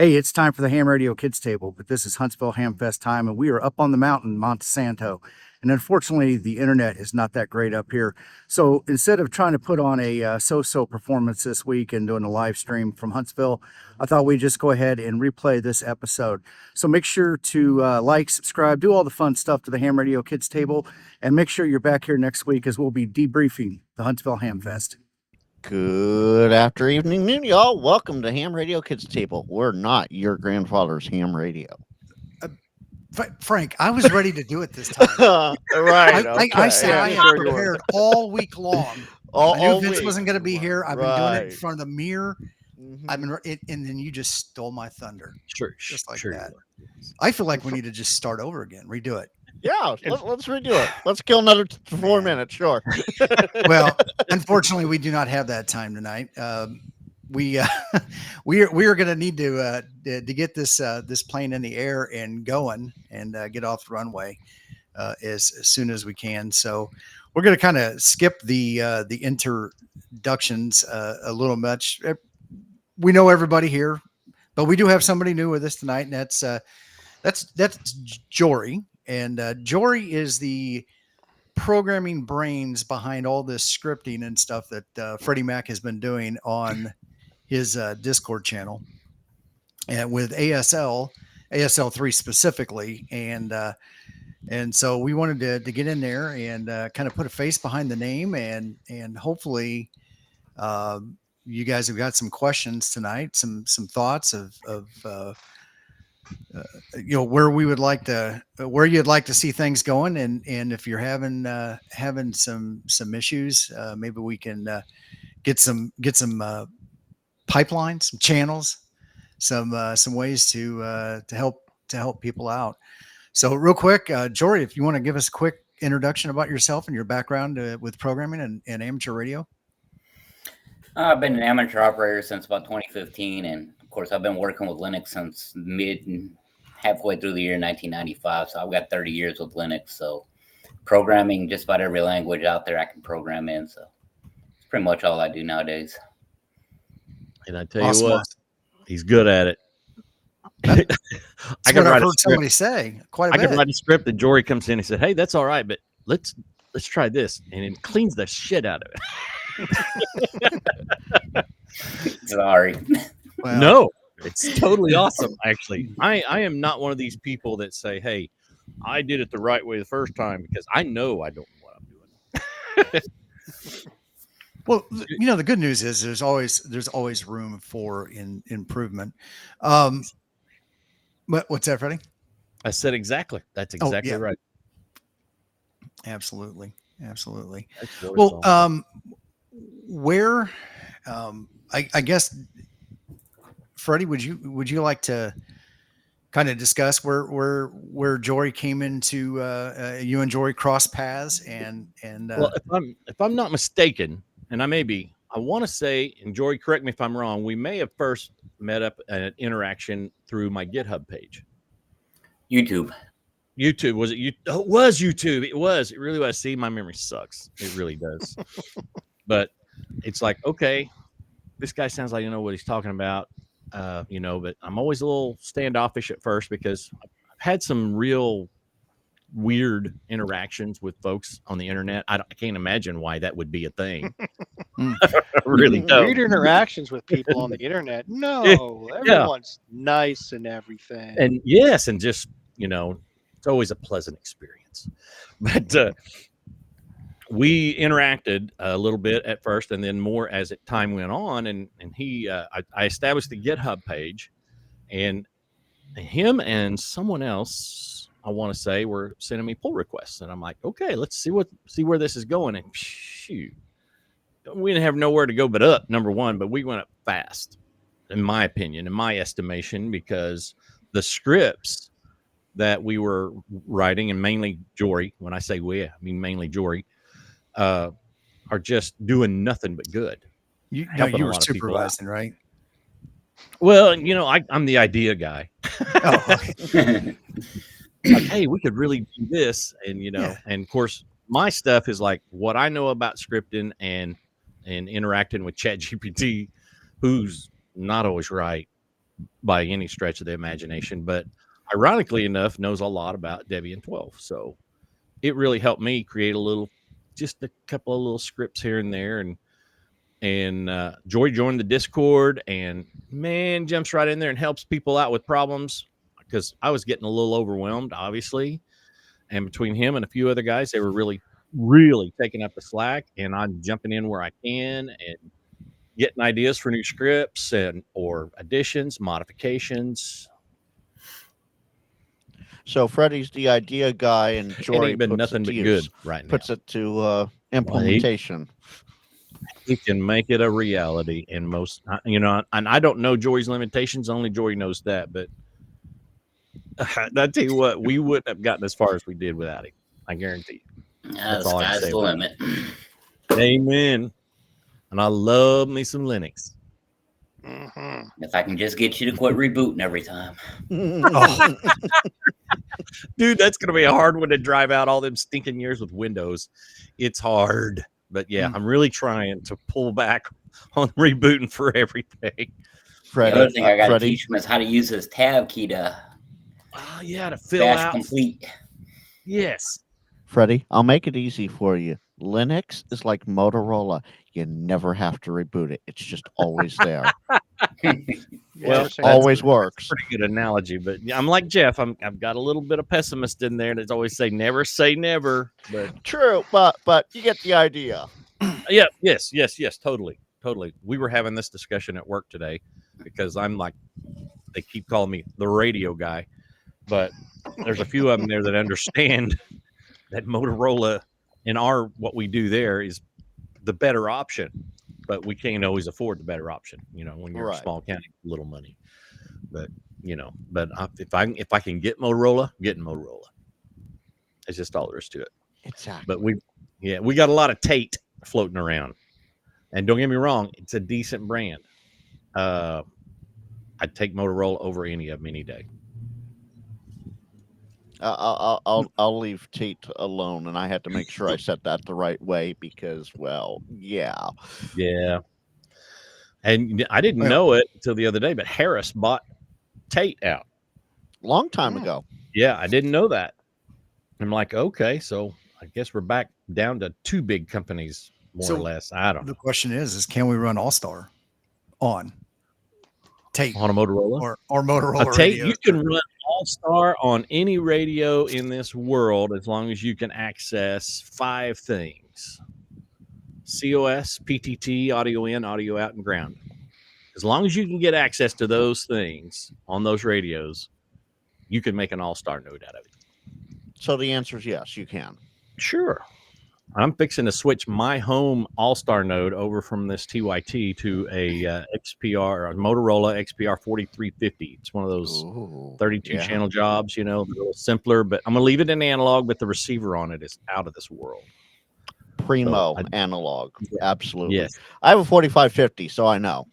Hey, it's time for the Ham Radio Kids Table, but this is Huntsville Hamfest time, and we are up on the mountain, Monte Santo. And unfortunately, the internet is not that great up here. So instead of trying to put on a so-so performance this week and doing a live stream from Huntsville, I thought we'd just go ahead and replay this episode. So make sure to like, subscribe, do all the fun stuff to the Ham Radio Kids Table, and make sure you're back here next week as we'll be debriefing the Huntsville Hamfest. Good after evening, noon, y'all. Welcome to Ham Radio Kids Table. We're not your grandfather's ham radio. Frank, I was ready to do it this time. Right. I said I am prepared all week long. I knew Vince wasn't going to be here. I've been doing it in front of the mirror. I've been, and then you just stole my thunder. Just like that. I feel like we need to just start over again, redo it. Yeah, let's redo it. Let's kill another 4 minutes. Sure. Well, unfortunately, we do not have that time tonight. We are going to need to get this plane in the air and going and get off the runway as soon as we can. So we're going to kind of skip the introductions a little much. We know everybody here, but we do have somebody new with us tonight, and that's Jory. And Jory is the programming brains behind all this scripting and stuff that Freddie Mac has been doing on his Discord channel, and with ASL3 specifically. And so we wanted to get in there and kind of put a face behind the name, and hopefully you guys have got some questions tonight, some thoughts of where we would like to, where you'd like to see things going, and if you're having some issues, maybe we can get some pipelines, some channels, some ways to help people out. So real quick, Jory, if you want to give us a quick introduction about yourself and your background with programming and amateur radio. I've been an amateur operator since about 2015, and of course, I've been working with Linux since halfway through the year 1995. So I've got 30 years with Linux. So programming just about every language out there I can program in. So it's pretty much all I do nowadays. And I tell you what, he's good at it. I can write somebody say quite a bit. I can write a script that Jory comes in and said, "Hey, that's all right, but let's try this," and it cleans the shit out of it. Sorry. Well, no, it's totally awesome. Actually, I am not one of these people that say, "Hey, I did it the right way the first time," because I know I don't know what I'm doing. Well, the good news is there's always room for improvement. What's that, Freddie? I said exactly. That's exactly right. Absolutely. Really well, awesome. Where, I guess, Freddie, would you like to kind of discuss where Jory came into you and Jory cross paths and well, if I'm not mistaken, and I want to say, and Jory, correct me if I'm wrong, we may have first met up an interaction through my GitHub page. YouTube, was it? It was YouTube. It really was. See, my memory sucks. It really does. But it's like, okay, this guy sounds like you know what he's talking about, but I'm always a little standoffish at first because I've had some real weird interactions with folks on the internet. I can't imagine why that would be a thing. Really don't. Weird interactions with people on the internet. No, everyone's nice and everything. And yes, and just, it's always a pleasant experience. But we interacted a little bit at first, and then more as time went on. And I established the GitHub page, and him and someone else, I want to say, were sending me pull requests, and I'm like, okay, let's see where this is going. And shoot, we didn't have nowhere to go but up, number one, but we went up fast, in my opinion, in my estimation, because the scripts that we were writing, and mainly Jory, when I say we, I mean mainly Jory, are just doing nothing but good. You were supervising, right? Well, I'm the idea guy. Oh, okay. Like, hey, we could really do this, and and of course my stuff is like what I know about scripting and interacting with ChatGPT, who's not always right, by any stretch of the imagination, but ironically enough, knows a lot about Debian 12. So it really helped me create just a couple of little scripts here and there. And Joy joined the Discord and man, jumps right in there and helps people out with problems because I was getting a little overwhelmed, obviously. And between him and a few other guys, they were really, really taking up the slack. And I'm jumping in where I can and getting ideas for new scripts or additions, modifications. So Freddie's the idea guy, and Jory ain't been puts nothing it but to good use, right now. puts it to implementation. He can make it a reality in most, and I don't know Jory's limitations. Only Jory knows that. But I tell you what, we wouldn't have gotten as far as we did without him. I guarantee you. That's all I can Sky's say the about limit. Amen. And I love me some Linux. If I can just get you to quit rebooting every time. Oh. Dude, that's going to be a hard one to drive out all them stinking years with Windows. It's hard. But yeah, I'm really trying to pull back on rebooting for everything. The other thing I got to teach him is how to use his tab key to to fill bash out. complete. Yes. Freddie, I'll make it easy for you. Linux is like Motorola. You never have to reboot it. It's just always there. Well, it always works. Pretty good analogy, but I'm like Jeff. I've got a little bit of pessimist in there that's always say never. But true, but you get the idea. Yeah, yes, totally. We were having this discussion at work today because I'm like, they keep calling me the radio guy, but there's a few of them there that understand that Motorola in what we do there is the better option, but we can't always afford the better option, when you're a small county, little money. But if I can get Motorola, I'm getting Motorola. It's just all there is to it. Exactly. But we got a lot of Tate floating around, and don't get me wrong, it's a decent brand. I'd take Motorola over any of them any day. I'll leave Tate alone, and I had to make sure I said that the right way because, well, yeah. And I didn't know it until the other day, but Harris bought Tate out long time ago. Yeah, I didn't know that. I'm like, okay, so I guess we're back down to two big companies, more or less. I don't know. The question is can we run All-Star on Tate on a Motorola or Motorola Tate? radio? You can run All-Star on any radio in this world as long as you can access 5 things: COS, PTT, audio in, audio out, and ground. As long as you can get access to those things on those radios, you can make an All-Star node out of it. So the answer is yes, you can. Sure. I'm fixing to switch my home All-Star node over from this TYT to a XPR, a Motorola XPR 4350. It's one of those 32 channel jobs, a little simpler, but I'm going to leave it in analog, but the receiver on it is out of this world. Primo analog. Absolutely. Yes. I have a 4550, so I know.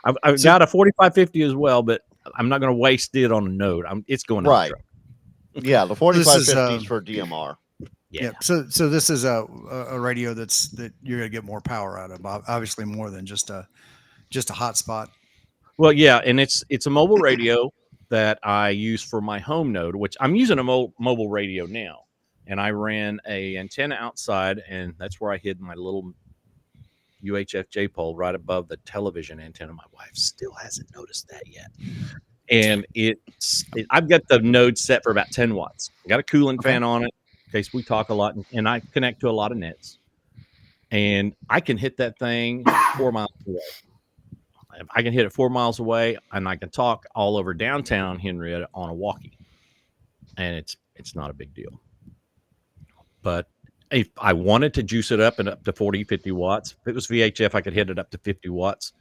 I've got a 4550 as well, but I'm not going to waste it on a node. It's going in the truck. Yeah, the 4550 is for DMR. Yeah. So this is a radio that you're going to get more power out of, obviously more than just a hotspot. Well, yeah, and it's a mobile radio that I use for my home node, which I'm using a mobile radio now, and I ran a antenna outside, and that's where I hid my little UHF J pole right above the television antenna. My wife still hasn't noticed that yet. And I've got the node set for about 10 watts. I got a cooling fan on it in case we talk a lot, and I connect to a lot of nets. And I can hit that thing 4 miles away. I can hit it 4 miles away, and I can talk all over downtown Henrietta on a walkie. And it's not a big deal. But if I wanted to juice it up and up to 40, 50 watts, if it was VHF, I could hit it up to 50 watts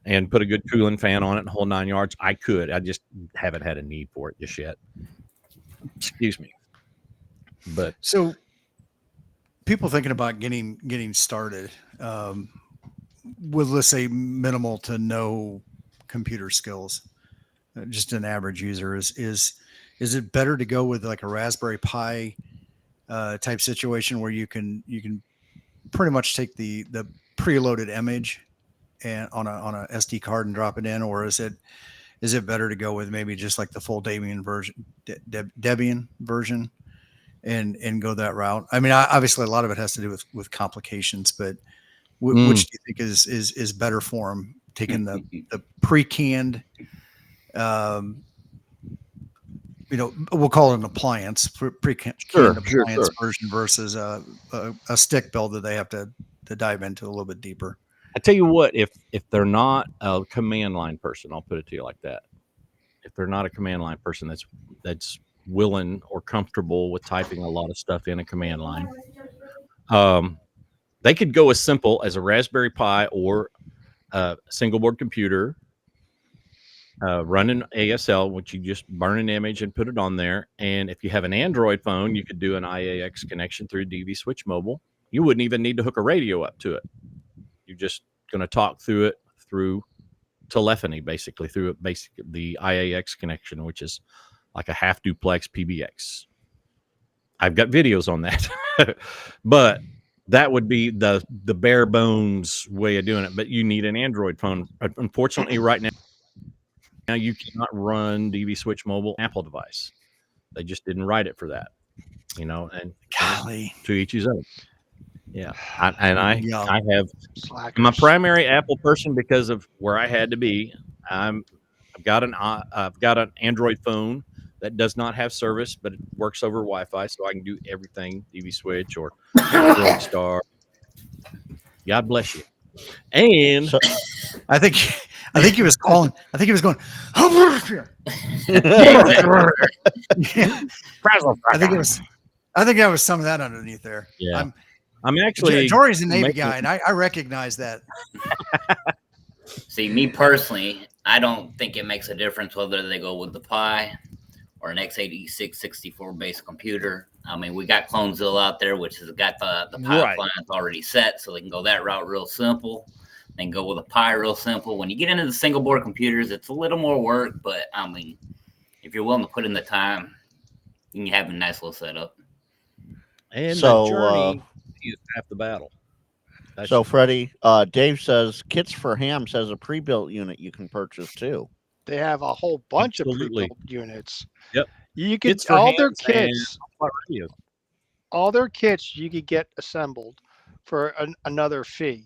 and put a good cooling fan on it and whole 9 yards. I could. I just haven't had a need for it just yet. Excuse me. But so people thinking about getting started with, let's say, minimal to no computer skills, just an average user, is it better to go with like a Raspberry Pi type situation where you can pretty much take the preloaded image and on a SD card and drop it in, or is is it better to go with maybe just like the full Debian version, Debian version, and go that route? I mean, obviously a lot of it has to do with complications, but which do you think is better for them? Taking the pre-canned, we'll call it an appliance, pre-canned appliance version versus a stick build that they have to dive into a little bit deeper. I tell you what, if they're not a command line person, I'll put it to you like that. If they're not a command line person that's willing or comfortable with typing a lot of stuff in a command line, they could go as simple as a Raspberry Pi or a single board computer, run an ASL, which you just burn an image and put it on there. And if you have an Android phone, you could do an IAX connection through DV Switch Mobile. You wouldn't even need to hook a radio up to it. You're just going to talk through it through telephony, basically through the IAX connection, which is like a half duplex PBX. I've got videos on that, but that would be the bare bones way of doing it. But you need an Android phone. Unfortunately, right now you cannot run DV Switch Mobile Apple device. They just didn't write it for that, and golly, to each his own. Yeah, I have. Slackers. I'm a primary Apple person because of where I had to be. I've got an Android phone that does not have service, but it works over Wi-Fi, so I can do everything DV Switch or Android Star. God bless you. And so, I think he was calling. I think he was going. I think there was some of that underneath there. Yeah. I'm actually Jory's a Navy guy, and I recognize that. See, me personally, I don't think it makes a difference whether they go with the Pi or an x86 64-based computer. I mean, we got Clonezilla out there, which has got the pipelines already set, so they can go that route real simple. Then go with a Pi real simple. When you get into the single board computers, it's a little more work, but I mean, if you're willing to put in the time, you can have a nice little setup. And the journey is half the battle. So, Freddie, Dave says Kits for Hams has a pre-built unit you can purchase too. They have a whole bunch Absolutely. of pre-built units. Yep. You can all their kits. And All their kits you could get assembled for another fee.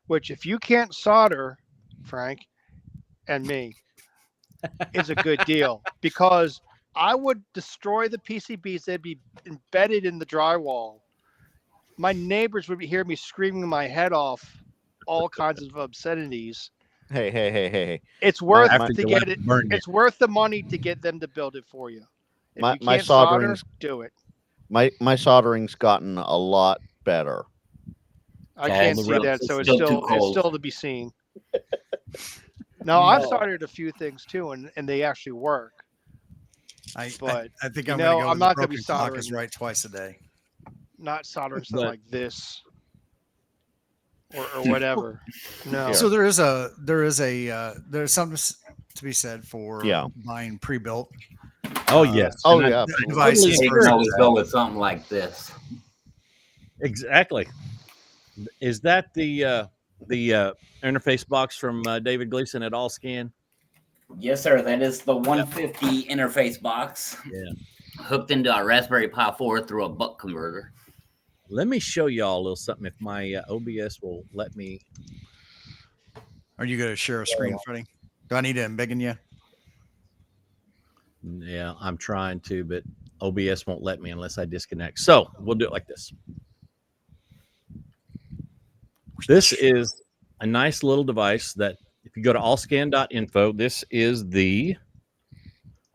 Which, if you can't solder, Frank and me, is a good deal, because I would destroy the PCBs. They'd be embedded in the drywall. My neighbors would hear me screaming my head off all kinds of obscenities. Hey. It's worth to get it. It's worth the money to get them to build it for you. If you can't solder, do it. My soldering's gotten a lot better. I can't see that, so it's still to be seen. No, I've soldered a few things too, and they actually work. I think I'm I'm going to go. not going to be soldering. Is right twice a day. Not soldering stuff like this or whatever. No. So there's something to be said for buying pre-built. Oh yes. Devices. You can always go with something like this. Exactly. Is that the interface box from David Gleason at Allscan? Yes, sir. That is the 150 interface box. Yeah. Hooked into a Raspberry Pi 4 through a buck converter. Let me show y'all a little something if my OBS will let me. Are you going to share a screen, Freddie? Do I need to embiggen you? Yeah, I'm trying to, but OBS won't let me unless I disconnect. So we'll do it like this. This is a nice little device that if you go to allscan.info, this is the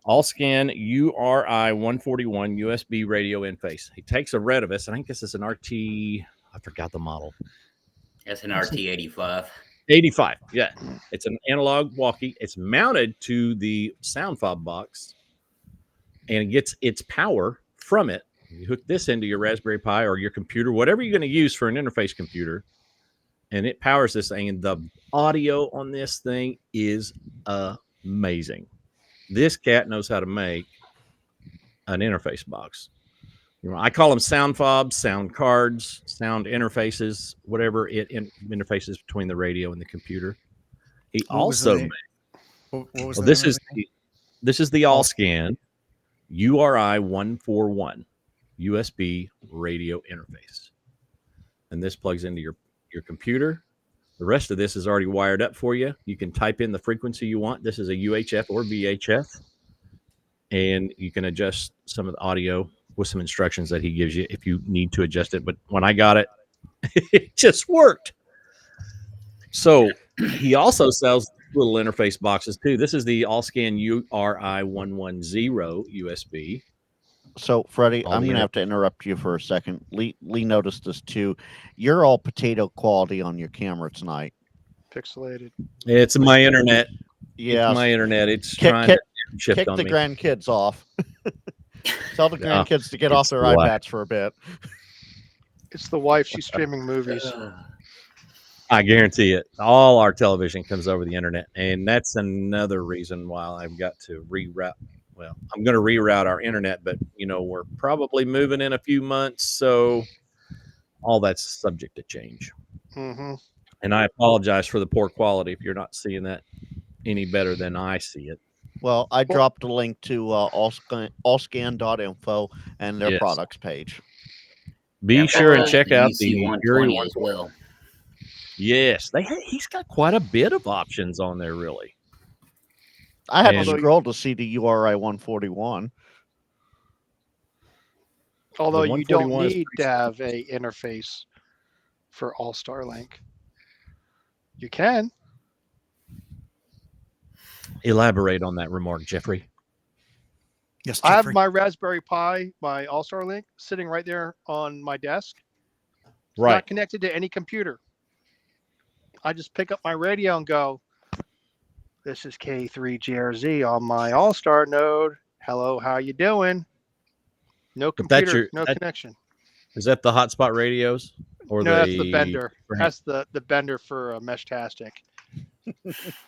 Allscan URI 141 USB radio interface. He takes a Retevis. I think this is an RT. I forgot the model. That's an RT85. 85. Yeah. It's an analog walkie. It's mounted to the sound fob box and it gets its power from it. You hook this into your Raspberry Pi or your computer, whatever you're going to use for an interface computer, and it powers this thing. And the audio on this thing is amazing. This cat knows how to make an interface box. I call them sound fobs, sound cards, sound interfaces, whatever it interfaces between the radio and the computer. What What was Well, the this name is of it? this is the Allscan URI 141 USB radio interface, and this plugs into your computer. The rest of this is already wired up for you. You can type in the frequency you want. This is a UHF or VHF, and you can adjust some of the audio with some instructions that he gives you if you need to adjust it. But when I got it, it just worked. So he also sells little interface boxes too. This is the Allscan URI 110 USB. So, Freddie, All I'm the going to inter- have to interrupt you for a second. Lee noticed this too. You're all potato quality on your camera tonight. Pixelated. It's my internet. Yeah, It's my internet. It's Kick- trying kick- to shift kick on the me. grandkids off. Tell the Yeah, grandkids to get off it's their what? iPads for a bit. It's the wife. She's streaming movies. I guarantee it. All our television comes over the internet, and that's another reason why I've got to reroute. Well, I'm going to reroute our internet, but we're probably moving in a few months, so all that's subject to change. Mm-hmm. And I apologize for the poor quality if you're not seeing that any better than I see it. Well, I dropped a link to allscan.info and their Yes. products page. Be sure and check out UC the 120 as well. Yes, he's got quite a bit of options on there, really. I had to And- scroll to see the URI 141. Although The you don't 141 is need pretty to have a interface for All Starlink. You can. Elaborate on that remark, Jeffrey. Yes, I have Jeffrey. my Raspberry Pi, my All Starlink, sitting right there on my desk. It's Right. not connected to any computer. I just pick up my radio and go, this is K3GRZ on my All Star node. Hello, how you doing? No But that's computer, no that- connection. Is that the hotspot radios? Or No, that's the bender. Right. That's the bender for Meshtastic.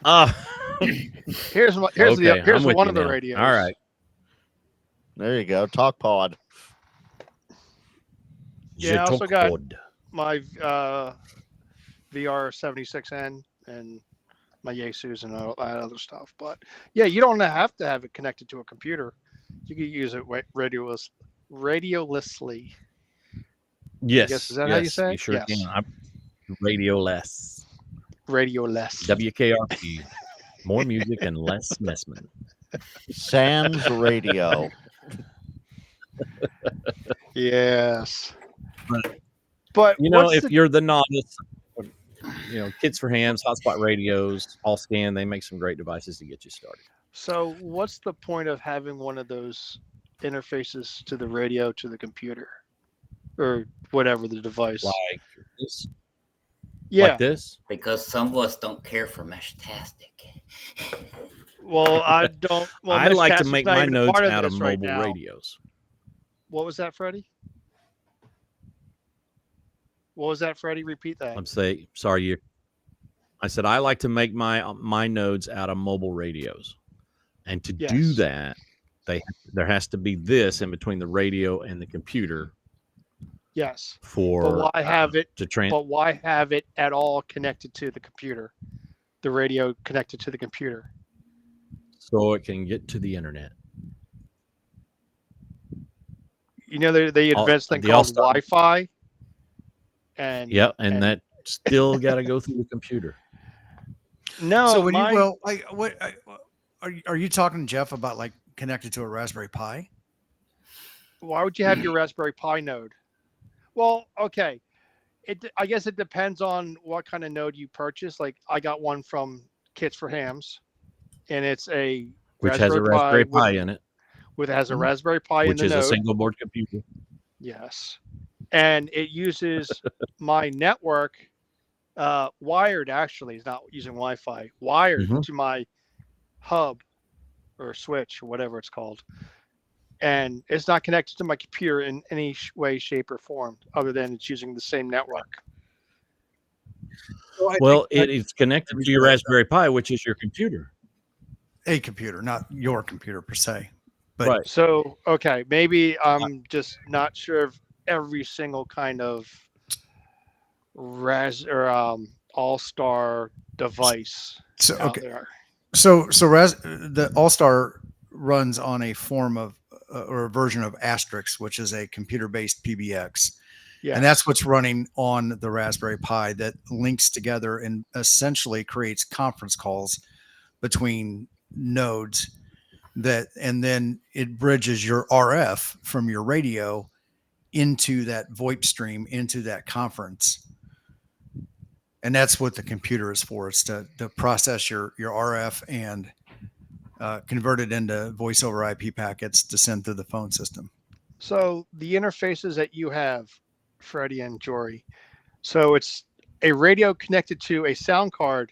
Ah, Here's okay, here's I'm with one you of the now. radios. All right. There you go. Talk pod. Yeah, I also got- Jetocode. My VR76N and my Yasus and all that other stuff. But yeah, you don't have to have it connected to a computer. You can use it radiolessly. Yes. guess, is that how you say it? You sure Yes. can. I'm radioless. Radioless. WKRP. More music and less Messman. Sans radio. Yes. But- But if you're the novice, Kids for Hams, hotspot radios, Allscan, they make some great devices to get you started. so what's the point of having one of those interfaces to the radio to the computer or whatever the device? Like this. Yeah. Like this. Because some of us don't care for Meshtastic. Well, I don't. Well, I like to Meshtastic's make not my even a notes part out of this right mobile now. radios. What was that, Freddie? What was that, Freddie? Repeat that. I'm saying, sorry, I said I like to make my nodes out of mobile radios, and to do Yes. that, there has to be this in between the radio and the computer Yes. for But why have it? to train. But why have it at all connected to the computer? The radio connected to the computer. So it can get to the internet. You know, they All- advanced thing the called All-Star- Wi-Fi. And Yep, and that still got to go through the computer. no. So when mine- you are you talking, Jeff, about like connected to a Raspberry Pi? why would you have your Raspberry Pi node? Well, okay. I guess it depends on what kind of node you purchase. Like I got one from Kits for Hams, and it's a Which has a Raspberry Pi in it, has a Raspberry Pi in which the is a node. single board computer. Yes. And it uses my network wired, actually. It's not using Wi-Fi, wired Mhm. to my hub or switch or whatever it's called. And it's not connected to my computer in any way, shape, or form other than it's using the same network. Well, it is connected to your Raspberry Pi, which is your computer. A computer, not your computer per se. But Right. So, okay, maybe I'm just not sure of every single kind of all-star device so out okay. there. The All-Star runs on a form of or a version of Asterix, which is a computer-based PBX. Yeah. And that's what's running on the Raspberry Pi that links together and essentially creates conference calls between nodes and then it bridges your RF from your radio into that VoIP stream, into that conference. And that's what the computer is for. It's to process your RF and convert it into voice over IP packets to send through the phone system. So the interfaces that you have, Freddie and Jory, so it's a radio connected to a sound card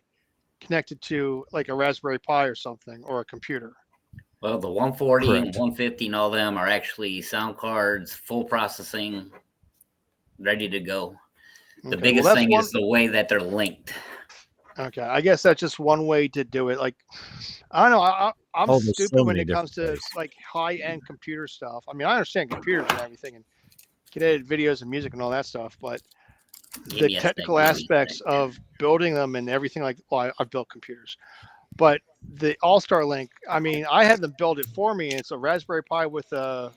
connected to like a Raspberry Pi or something, or a computer. Well, the 140 Correct. and 150 and all them are actually sound cards, full processing, ready to go. The Okay, biggest well, that's thing one- is the way that they're linked. Okay, I guess that's just one way to do it. Like, I don't know. I'm Oh, there's so stupid when many it comes to different ways. like high-end computer stuff. I mean, I understand computers and everything, and can edit videos and music and all that stuff, but the Yes, technical thank you. aspects of building them and everything, like, well, I've built computers, but the All-Star Link, I mean, I had them build it for me, and it's a Raspberry Pi with a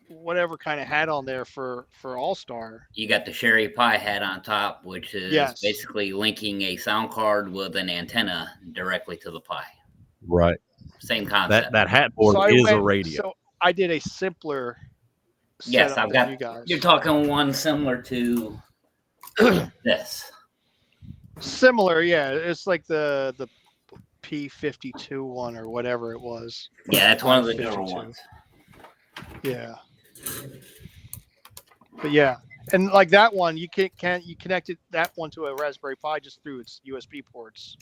whatever kind of hat on there for All-Star. You got the Sherry Pie hat on top, which is Yes. basically linking a sound card with an antenna directly to the Pi. Right. Same concept. That hat board So I is a went- radio. So I did a simpler Yes, setup I've than got. you guys. You're talking one similar to this. Similar, yeah. It's like the P52 one or whatever it was. Yeah, that's one of the newer 52. ones. Yeah. But yeah, and like that one, you you connected that one to a Raspberry Pi just through its USB ports.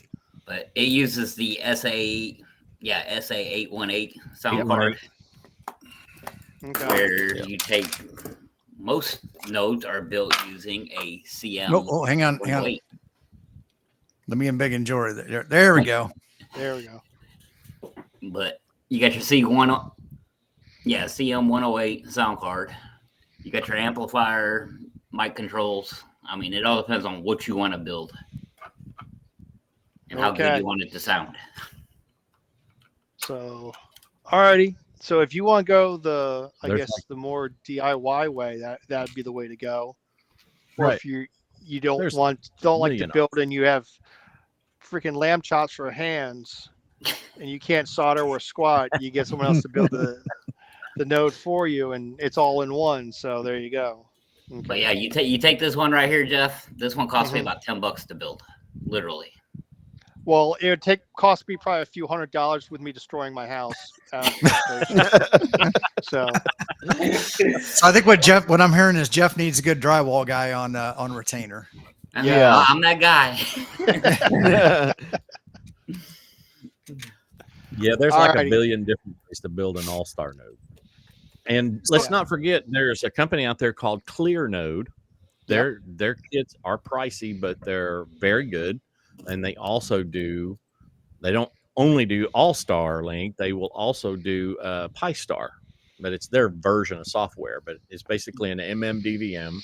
But it uses the SA818 sound Yep. card, Okay. where you take most nodes are built using a CM. Hang on. 108. Let me embiggen Jory. There we go. There we go. But you got your CM108 sound card. You got your amplifier, mic controls. I mean, it all depends on what you want to build and how good Okay. you want it to sound. So, alrighty. So if you want to go the, I There's guess like- the more DIY way, that'd be the way to go. Or Right. if you don't There's like to million build and you have freaking lamb chops for hands and you can't solder or squat, you get someone else to build the node for you, and it's all in one. So there you go. Okay. But yeah, you take this one right here, Jeff. This one cost me Mhm. about $10 to build, literally. Well, it would cost me probably a few $100s with me destroying my house. So So I think what I'm hearing is Jeff needs a good drywall guy on retainer. Yeah. I'm that guy. Yeah, there's like Alrighty. a billion different ways to build an all-star node. And let's not forget, there's a company out there called Clear Node. Their kits are pricey, but they're very good. And they also they don't only do All-Star Link, they will also do Pi-Star. But it's their version of software. But it's basically an MMDVM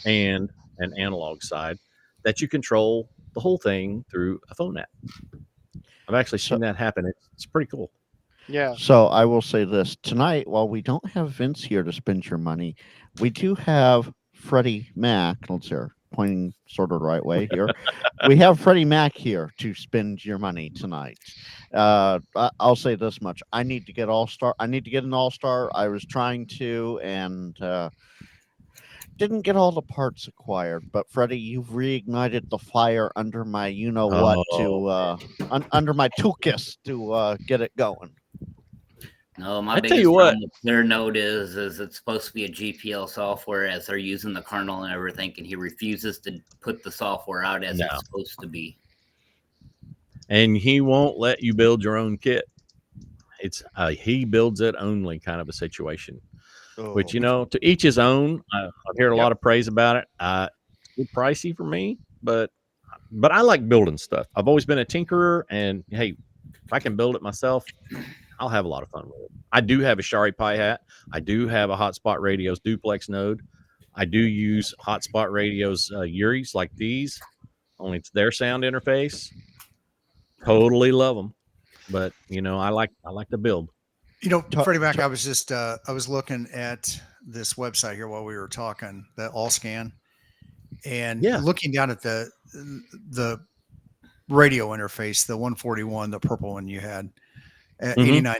and an analog side that you control the whole thing through a phone app. I've actually seen that happen. It's pretty cool. yeah. So I will say this tonight, while we don't have Vince here to spend your money, we do have Freddie Mac. Let's see, pointing sort of the right way here. We have Freddie Mac here to spend your money tonight. I'll say this much: I need to get All-Star. I need to get an All-Star. I was trying to, and didn't get all the parts acquired. But Freddie, you've reignited the fire under my under my toolkit to get it going. No, my I tell biggest you what. problem with their node is it's supposed to be a GPL software as they're using the kernel and everything, and he refuses to put the software out as No. it's supposed to be. And he won't let you build your own kit. It's he builds it only kind of a situation. Which, to each his own. I've heard a lot of praise about it. It's pricey for me, but I like building stuff. I've always been a tinkerer, and hey, if I can build it myself, I'll have a lot of fun with it. I do have a Shari Pi hat. I do have a Hotspot Radios duplex node. I do use Hotspot Radios Uris like these, only it's their sound interface. Totally love them. but I like to build. Freddie Mac, I was just I was looking at this website here while we were talking, the All Scan, and looking down at the radio interface, the 141, the purple one you had, at $89.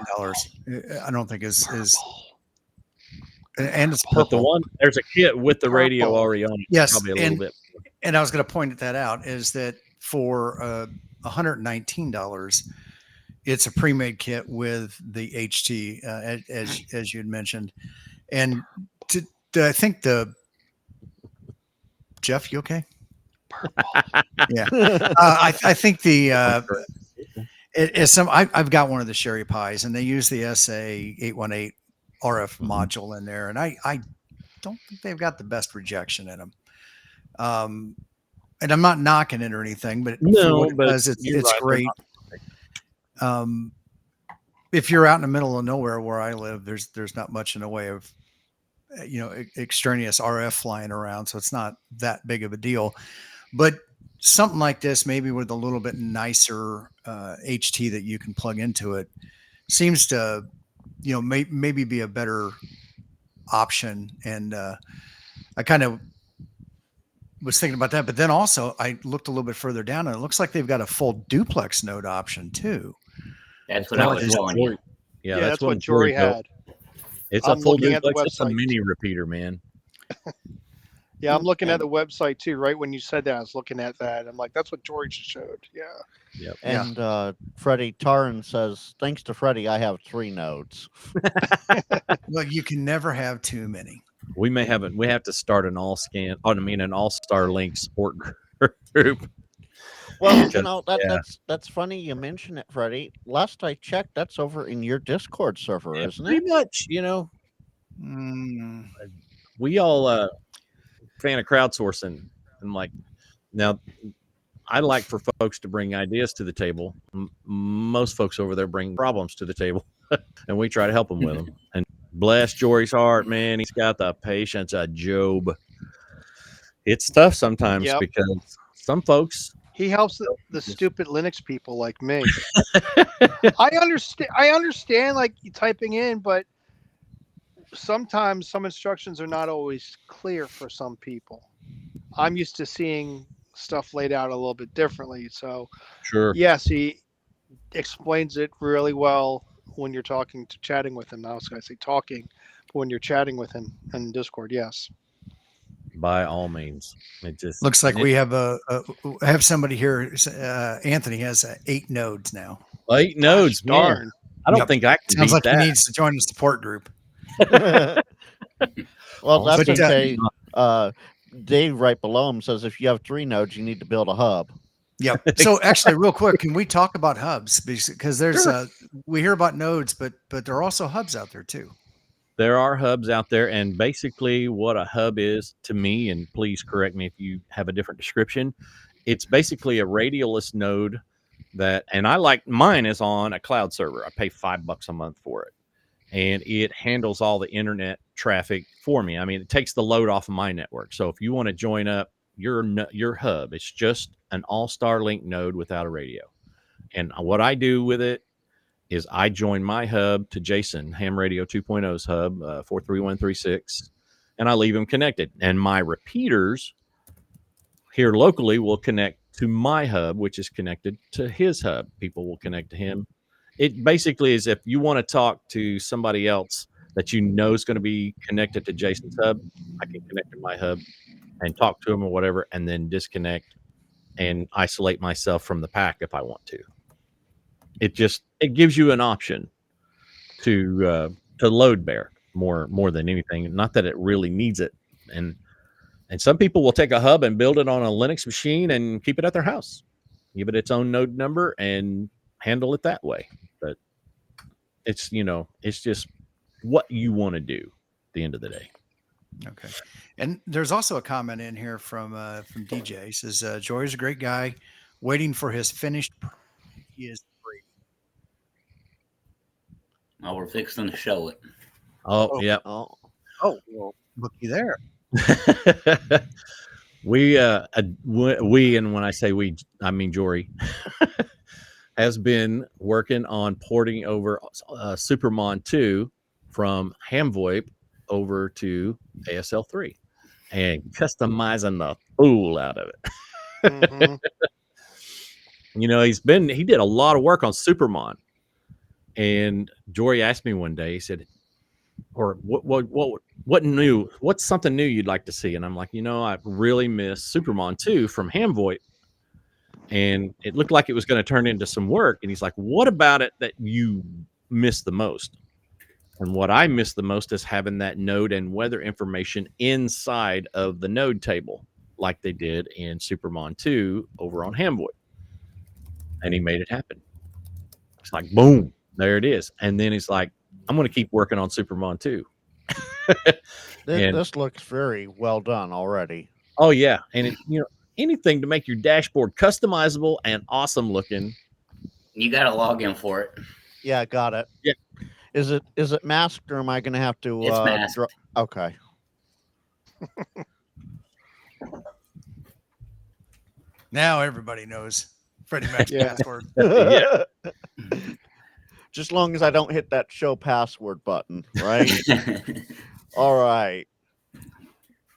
I don't think is and it's purple. But the one, there's a kit with the radio already on it. Yes, Probably a little bit. And I was going to point that out, is that for $119, it's a pre-made kit with the HT, as you had mentioned. And I think Jeff, you okay? Yeah. I think I've got one of the Sherry Pies, and they use the SA818 RF module in there, and I don't think they've got the best rejection in them. And I'm not knocking it or anything, but it's great. If you're out in the middle of nowhere where I live, there's not much in the way of extraneous RF flying around, so it's not that big of a deal. But something like this, maybe with a little bit nicer HT that you can plug into it, seems to maybe be a better option. And I kind of was thinking about that, but then also I looked a little bit further down, and it looks like they've got a full duplex node option too. That's what I was showing you. Yeah, that's what Jory had. It's a full duplex. It's a mini repeater, man. Yeah, I'm looking at the website too. Right when you said that, I was looking at that. I'm like, that's what Jory just showed. Yeah. Yep. And Freddie Tarn says, thanks to Freddie, I have 3 nodes. Well, you can never have too many. We have to start an all-star link support group. Well, that's funny you mention it, Freddie. Last I checked, that's over in your Discord server, isn't it? Pretty much, we all fan of crowdsourcing, and now I like for folks to bring ideas to the table. Most folks over there bring problems to the table, and we try to help them with them. And bless Jory's heart, man, he's got the patience of Job. It's tough sometimes because some folks. He helps the stupid Linux people like me. I understand like you typing in, but sometimes some instructions are not always clear for some people. I'm used to seeing stuff laid out a little bit differently. So sure. Yes, he explains it really well when you're chatting with him. I was going to say talking, but when you're chatting with him in Discord, yes. By all means. It just looks like we have have somebody here. Anthony has 8 nodes now. 8 nodes, darn. Man. I don't think I can. Sounds like that. He needs to join the support group. Well, that's okay. Dave right below him says if you have 3 nodes, you need to build a hub. Yep. So actually, real quick, can we talk about hubs? Because there's we hear about nodes, but there are also hubs out there too. There are hubs out there, and basically what a hub is to me, and please correct me if you have a different description, it's basically a radialist node and I like mine is on a cloud server. I pay $5 a month for it, and it handles all the internet traffic for me. I mean, it takes the load off of my network. So if you want to join up your hub, it's just an all-star link node without a radio. And what I do with it is I join my hub to Jason, Ham Radio 2.0's hub, 43136, and I leave him connected. And my repeaters here locally will connect to my hub, which is connected to his hub. People will connect to him. It basically is if you want to talk to somebody else that you know is going to be connected to Jason's hub, I can connect to my hub and talk to him or whatever, and then disconnect and isolate myself from the pack if I want to. It gives you an option to load bear more than anything. Not that it really needs it. And some people will take a hub and build it on a Linux machine and keep it at their house, give it its own node number and handle it that way. But it's just what you want to do at the end of the day. Okay. And there's also a comment in here from DJ. He says, Jory's a great guy waiting for his finished. He is great. Oh, we're fixing to show it. Oh, yeah. Oh, well, looky there. We and when I say we, I mean Jory, has been working on porting over Supermon 2 from HamVoip over to ASL 3 and customizing the fool out of it. Mhm. You know, he did a lot of work on Supermon. And Jory asked me one day, he said, or what's something new you'd like to see? And I'm like, you know, I really miss Supermon 2 from HamVoip. And it looked like it was going to turn into some work. And he's like, what about it that you miss the most? And what I miss the most is having that node and weather information inside of the node table, like they did in Supermon 2 over on HamVoip. And he made it happen. It's like, boom, there it is. And then he's like, I'm going to keep working on Supermon 2. This looks very well done already. Oh, yeah. And, anything to make your dashboard customizable and awesome looking. You got to log in for it. Yeah, got it. Yeah. Is it masked, or am I going to have to? It's masked. Okay. Now everybody knows Freddie Mac's Yeah. password. Yeah. Just long as I don't hit that show password button, right? All right.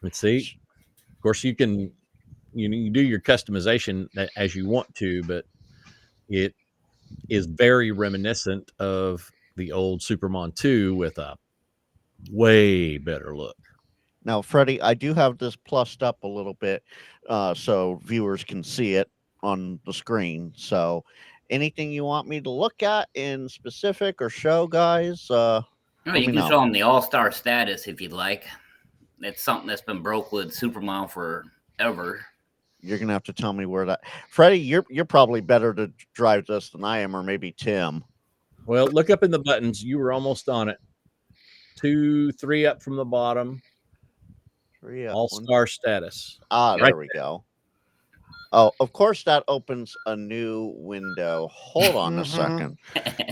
Let's see. Of course, you can you do your customization as you want to, but it is very reminiscent of the old Supermon 2 with a way better look. Now, Freddie, I do have this plussed up a little bit so viewers can see it on the screen. So anything you want me to look at in specific or show, guys? You can show them the all-star status if you'd like. It's something that's been broke with Supermon forever. You're gonna have to tell me where that. Freddie, you're probably better to drive this than I am, or maybe Tim. Well, look up in the buttons. You were almost on it. 2, 3 up from the bottom. All-star status. Ah, Right there we go. Oh, of course that opens a new window. Hold on a second.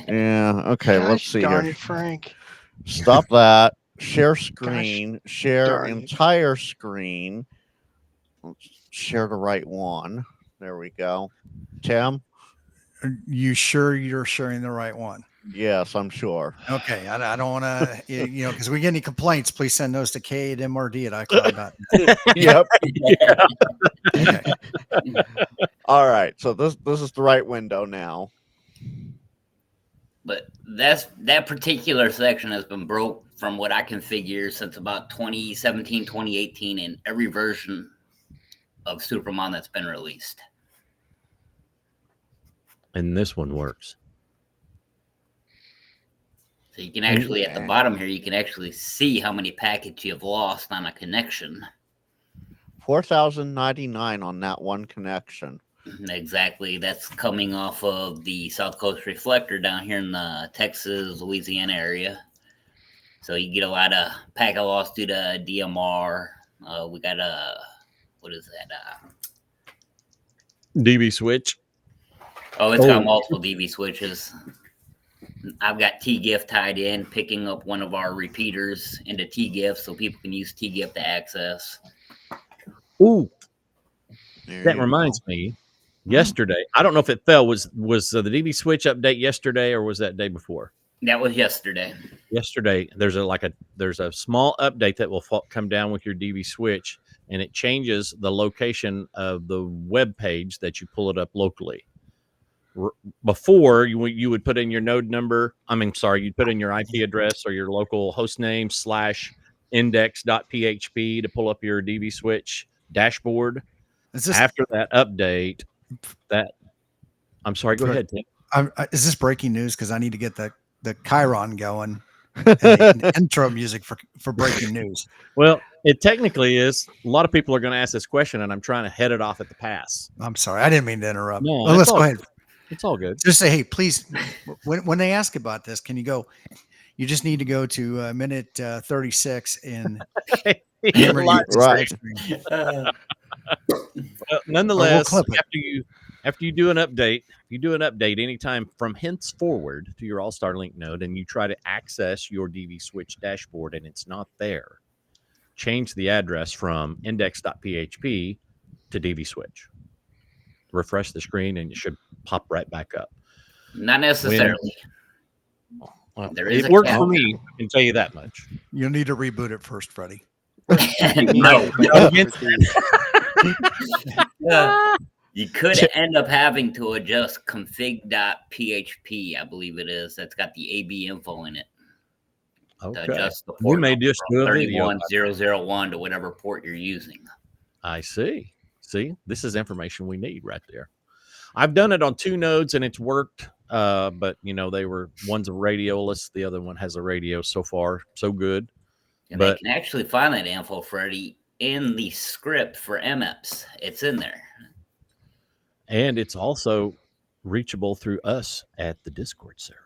Yeah. Okay. Let's see Darn here. it, Frank. Stop that. Share screen. Share darn it. entire screen. Let's share the right one. There we go. Tim? Are you sure you're sharing the right one? Yes, I'm sure. Okay, I don't want to, because we get any complaints, please send those to k@mrd@icloud.net. Yep. Okay. All right. So this is the right window now. But that particular section has been broke from what I can figure since about 2017, 2018 in every version of Supermon that's been released. And this one works. So you can actually, at the bottom here, you can actually see how many packets you've lost on a connection. 4,099 on that one connection. Exactly. That's coming off of the South Coast Reflector down here in the Texas, Louisiana area. So you get a lot of packet loss due to DMR. We got what is that? DB switch. Oh, it's got multiple DV switches. I've got TGIF tied in, picking up one of our repeaters into TGIF so people can use TGIF to access. Ooh, There that you reminds go. me. Yesterday, I don't know if it fell. Was the DV switch update yesterday or was that day before? That was yesterday. Yesterday, there's a small update that will come down with your DV switch, and it changes the location of the web page that you pull it up locally. Before you would put in your node number. You'd put in your IP address or your local host name / index.php to pull up your DV switch dashboard. After that update, I'm sorry. Go ahead, Tim. Is this breaking news? Because I need to get the Chiron going and the intro music for breaking news. Well, it technically is. A lot of people are going to ask this question, and I'm trying to head it off at the pass. I'm sorry, I didn't mean to interrupt. No, well, let's go ahead. It's all good. Just say, hey, please, when they ask about this, can you go? You just need to go to minute 36 in Right. Well, nonetheless, clip it. after you do an update, anytime from henceforward to your All-Star Link node, and you try to access your DV switch dashboard and it's not there, change the address from index.php to DV switch. Refresh the screen and it should pop right back up. Not necessarily. Well, There is it a worked cap. for me. I can tell you that much. You'll need to reboot it first, Freddie. No. Against You could end up having to adjust config.php, I believe it is. That's got the AB info in it. To Okay. adjust the We port may number just from do a video. 31001 to whatever port you're using. I see. See, this is information we need right there. I've done it on 2 nodes and it's worked. But they were, one's a radioless, the other one has a radio. So far, so good. And But- they can actually find that info, Freddie, in the script for MX. It's in there. And it's also reachable through us at the Discord server.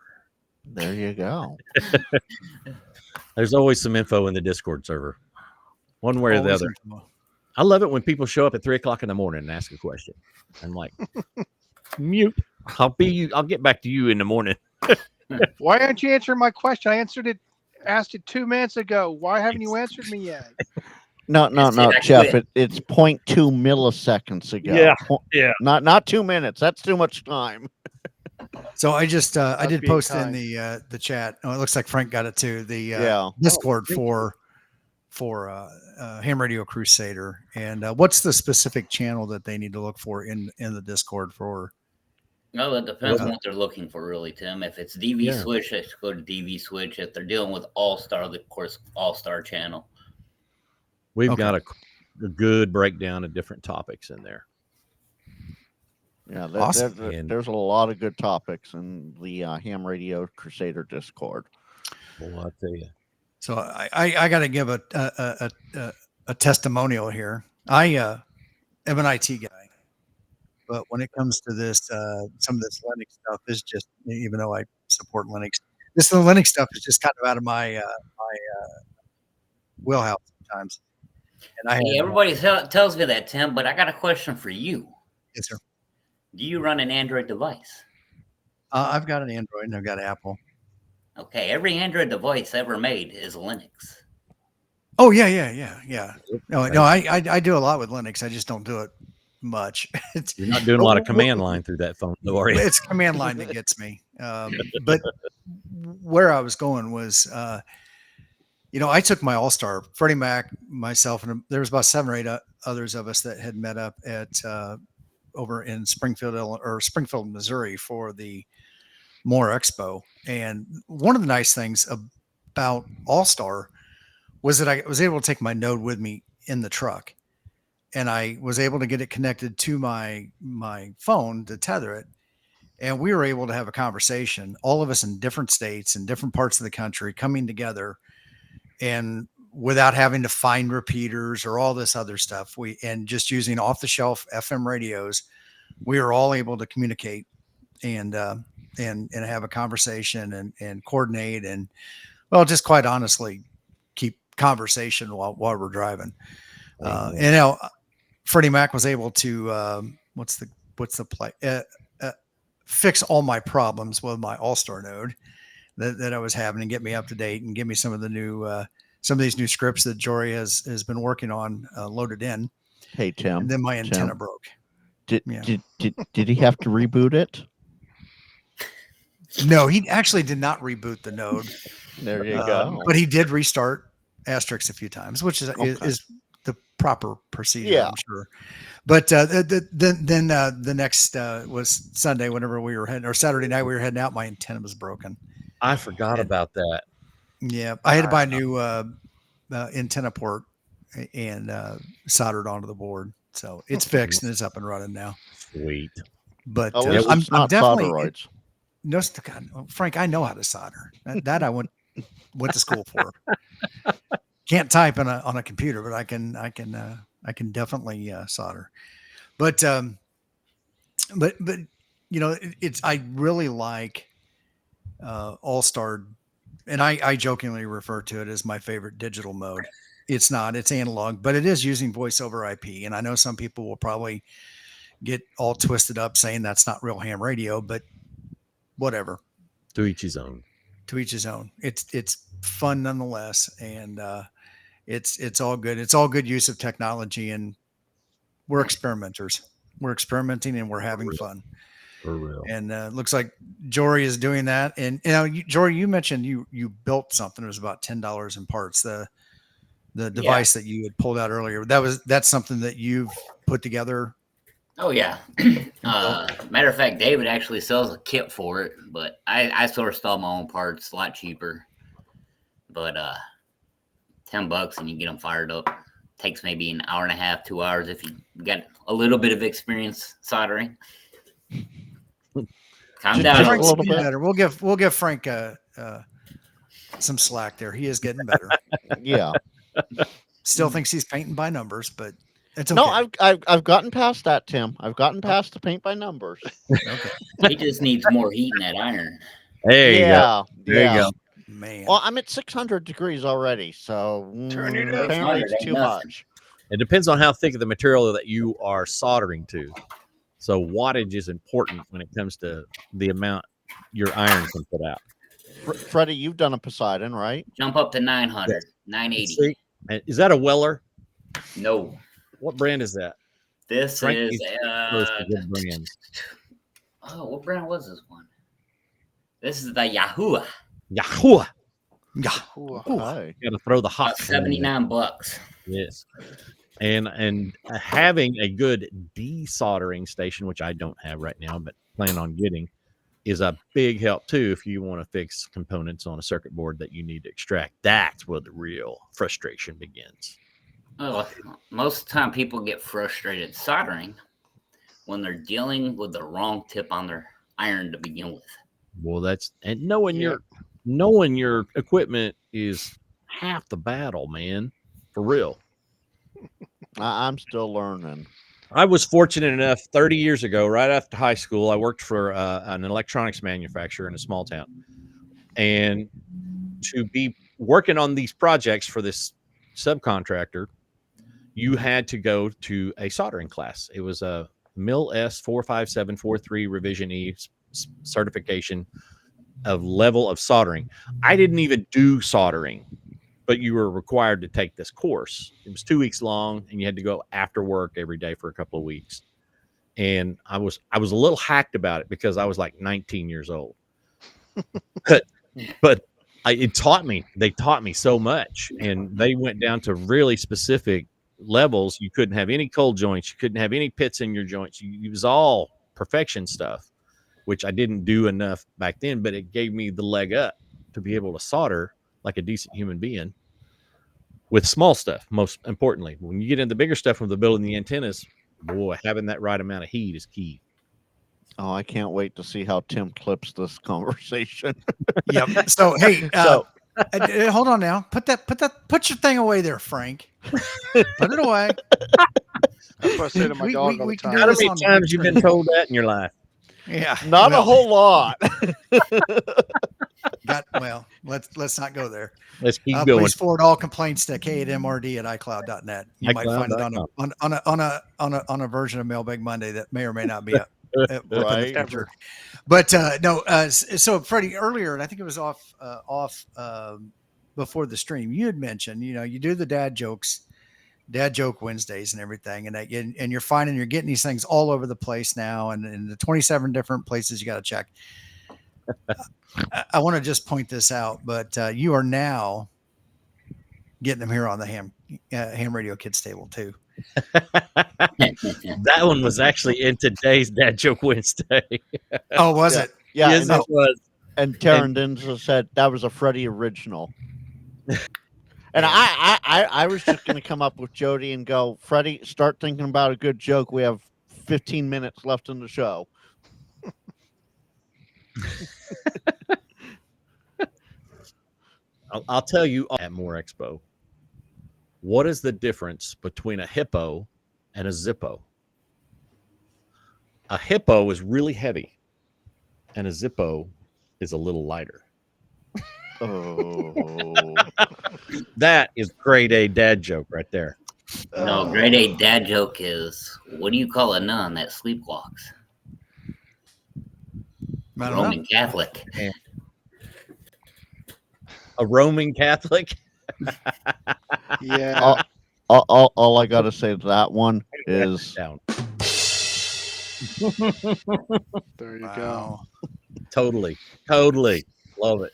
There you go. There's always some info in the Discord server, one way or the Always other. info. I love it when people show up at 3:00 in the morning and ask a question. I'm like, mute. I'll get back to you in the morning. Why aren't you answering my question? I asked it 2 minutes ago. Why haven't you answered me yet? No, It's inaccurate. Jeff. It's 0.2 milliseconds ago. Yeah, yeah. Not 2 minutes. That's too much time. So I just I That's did being post kind. in the chat. Oh, it looks like Frank got it too. The Yeah. Discord for Ham Radio Crusader. And what's the specific channel that they need to look for in the Discord for? No, it depends on what they're looking for, really, Tim. If it's DV Yeah. Switch, they should go to DV Switch. If they're dealing with All-Star, of course, All-Star channel. We've Okay. got a good breakdown of different topics in there. Yeah, Awesome. there's a lot of good topics in the Ham Radio Crusader Discord. Well, I'll tell you. So I got to give a testimonial here. I am an IT guy, but when it comes to this, some of this Linux stuff is just, even though I support Linux, the Linux stuff is just kind of out of my wheelhouse sometimes. And I Hey, everybody tells me that, Tim, but I got a question for you. yes, sir. Do you run an Android device? I've got an Android and I've got Apple. Okay, every Android device ever made is Linux. Oh yeah. No, I do a lot with Linux. I just don't do it much. You're not doing a lot of command line through that phone, though, are you? It's command line that gets me. But where I was going was, I took my All-Star, Freddie Mac, myself, and there was about 7 or 8 others of us that had met up at over in Springfield, Missouri for the More Expo. And one of the nice things about All-Star was that I was able to take my Node with me in the truck, and I was able to get it connected to my phone to tether it. And we were able to have a conversation, all of us in different states and different parts of the country coming together, and without having to find repeaters or all this other stuff, and just using off the shelf FM radios, we were all able to communicate and have a conversation and coordinate and, well, just quite honestly, keep conversation while we're driving. Freddie Mac was able to, what's the play? Fix all my problems with my All-Star node that I was having and get me up to date and give me some of these new scripts that Jory has been working on loaded in. Hey Tim. And then my antenna Tim, broke. Did he have to reboot it? No, he actually did not reboot the node. There you go. But he did restart Asterisk a few times, which is the proper procedure, Yeah. I'm sure. But then the next was Sunday, whenever we were heading, or Saturday night we were heading out. My antenna was broken. I forgot about that. Yeah, I had to buy a new antenna port and soldered onto the board, so it's fixed and it's up and running now. Sweet. But Oh, I'm it's not definitely solderoids. no, Frank. I know how to solder. That I went to school for. Can't type on a computer, but I can definitely solder. But I really like All-Star, and I jokingly refer to it as my favorite digital mode. It's not, it's analog, but it is using voice over IP. And I know some people will probably get all twisted up saying that's not real ham radio, but whatever. To each his own. To each his own. It's fun nonetheless, and it's all good. It's all good use of technology, and we're experimenters. We're experimenting and we're having fun. For real. And looks like Jory is doing that. And Jory, you mentioned you built something. It was about $10 in parts. The device that you had pulled out earlier. That's something that you've put together. Oh yeah. Matter of fact, David actually sells a kit for it, but I sourced all my own parts, a lot cheaper. But $10 and you get them fired up. Takes maybe an hour and a half, 2 hours if you got a little bit of experience soldering. Calm down. Frank's getting better. We'll give Frank some slack there. He is getting better. Yeah. Still thinks he's painting by numbers, but it's okay. No, I've gotten past that, Tim. I've gotten past the paint by numbers. Okay. He just needs more heat in that iron. There you go. There you go. Man. Well, I'm at 600 degrees already, so Turn it up. apparently it's too much. It depends on how thick of the material that you are soldering to. So wattage is important when it comes to the amount your iron can put out. Freddie, you've done a Poseidon, right? Jump up to 900, 980. See, is that a Weller? No. What brand is that? This Frank is used to post the good brands. what brand was this one? This is the Yahoo. Yahoo! Yeah. Okay. Got to throw the hot. $79. Yes, and having a good desoldering station, which I don't have right now, but plan on getting, is a big help too if you want to fix components on a circuit board that you need to extract. That's where the real frustration begins. Well, most of the time people get frustrated soldering when they're dealing with the wrong tip on their iron to begin with. Well, that's and knowing your equipment is half the battle, man. For real. I'm still learning. I was fortunate enough 30 years ago, right after high school, I worked for an electronics manufacturer in a small town. And to be working on these projects for this subcontractor, you had to go to a soldering class. It was a MIL S 45743 Revision E certification of level of soldering. I didn't even do soldering, but you were required to take this course. It was 2 weeks long, and you had to go after work every day for a couple of weeks. And I was a little hacked about it because I was like 19 years old. but it taught me. They taught me so much, and they went down to really specific levels. You couldn't have any cold joints. You couldn't have any pits in your joints. It was all perfection stuff, which I didn't do enough back then, but it gave me the leg up to be able to solder like a decent human being with small stuff. Most importantly, when you get into the bigger stuff with the building the antennas, boy, having that right amount of heat is key. Oh, I can't wait to see how Tim clips this conversation. Yep. So hey, hold on now. Put your thing away there, Frank. Put it away. That's what I say to my dog all the time. How many times you've been told that in your life? Yeah, Not a whole lot. Let's not go there. Let's keep going. Please forward all complaints to k8mrd@icloud.net. You might find it on a version of Mailbag Monday that may or may not be up. Right. But so Freddie, earlier, and I think it was off before the stream, you had mentioned, you do the dad joke Wednesdays and everything, and you're finding you're getting these things all over the place now, and in the 27 different places you got to check. I want to just point this out, but you are now getting them here on the Ham Radio Kids table too. That one was actually in today's Dad Joke Wednesday. Oh, was it? Yeah, Yes, it was. And Taryn Denzel said that was a Freddie original. And I was just going to come up with Jody and go, Freddie, start thinking about a good joke. We have 15 minutes left in the show. I'll tell you at More Expo. What is the difference between a hippo and a Zippo? A hippo is really heavy, and a Zippo is a little lighter. Oh, That is grade A dad joke right there. No, grade A dad joke is, what do you call a nun that sleepwalks? I don't know. Roman Catholic. A Roman Catholic? Yeah. all I got to say to that one is Down. There you Wow. Totally love it.